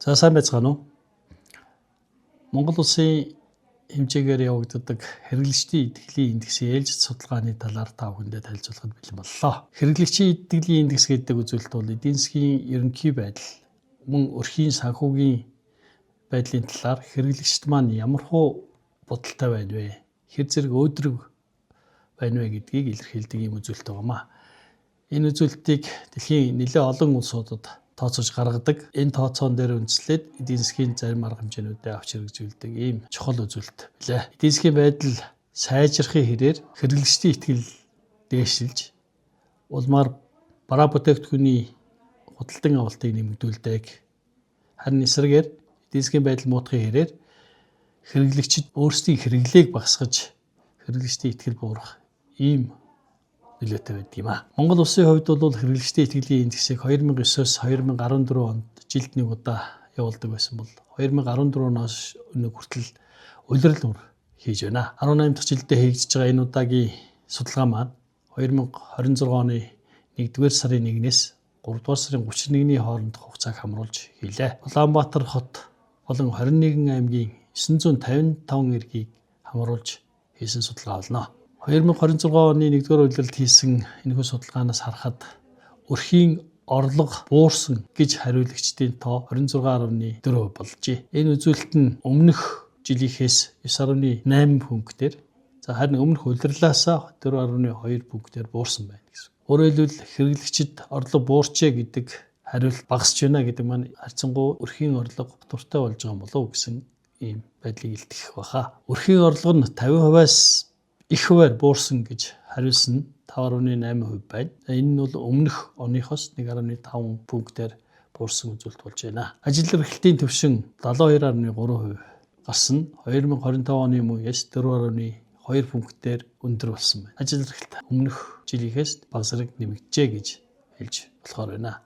За сайн байцгаана уу? Монгол улсын хэмжээгээр явагддаг хэрэглэгчдийн итгэлийн индексийн ээлжит судалгааны талаар та бүхэндээ танилцуулахад бэлэн боллоо. Хэрэглэгчийн итгэлийн индекс гэдэг үзүүлэлт бол эдийн засгийн ерөнхий байдал, мөн өрхийн санхүүгийн байдлын талаар хэрэглэгчд маань ямархуу бодолтой байна вэ? Хэр зэрэг өөдрөг байна вэ гэдгийг илэрхийлдэг юм үзүүлэлт байгаамаа. Энэ үзүүлэлтийг дэлхийн нэлээд олон улсуудад тооцоож гаргадаг. Энэ тооцоон дээр үндэслээд эдийн засгийн зарим арга хэмжээнүүдэд авч хэрэгжүүлдэг ийм чухал үзүүлэлт билээ. Эдийн засгийн байдал сайжрахын хэрээр хэрэглэгчдийн итгэл дээшилж улмаар бараа бүтээгдэхүүний худалдан авалтыг нэмэгдүүлдэг. Харин эсрэгээр эдийн засгийн байдал муутахын хэрээр хэрэглэгчид өөрсдийн хэрэглээг багасгаж хэрэглэгчдийн итгэл буурах ийм нөлөөтэй байдаг юм а. Монгол улсын хувьд бол хэрэглэгчдийн итгэлийн индексийг 2009-оос 2014 онд жилд нэг удаа явуулдаг байсан бол 2014-оос өнөөг хүртэл улирал хийж байна. 18 дахь жилдээ хийгдэж байгаа энэ удаагийн судалгаа маань 2026 оны 1-р сарын 1-ээс 3-р сарын 31-ний хоорондох хугацааг хамруулж хийлээ. Улаанбаатар хот болон 21 аймгийн 955 эргийг хамруулж хийсэн судалгаа болно. 2026 оны 1-р улиралд хийсэн энэхүү судалгаанаас харахад өрхийн орлого буурсан гэж хариулагчдын тоо 26.4% болжээ. Энэ үзүүлэлт нь өмнөх жилийнхээс 9.8 пунктээр харин өмнөх улирлаас 4.2 пунктээр буурсан байна гэсэн. Өөрөөр хэлбэл хэрэглэгчид орлого буурчээ гэдэг хариулт багасч байна гэдэг маань харьцангуй өрхийн орлого дуртай болж байгаа юм болов уу гэсэн ийм байдлыг илтгэх баха. Өрхийн орлого нь 50%-аас их хувиар буурсан гэж хариулсан 5.8% байна. Энэ нь бол өмнөх оныхоос 1.5 пунктээр буурсан үзүүлэлт болж байна. Ажил эрхлэлтийн түвшин 72.3% гарсан 2025 оны үеэс 4.2 пунктээр өндөр болсон байна. Ажил эрхлэлт өмнөх жилийнхээс баг зэрэг нэмэгджээ гэж хэлж болохоор байна.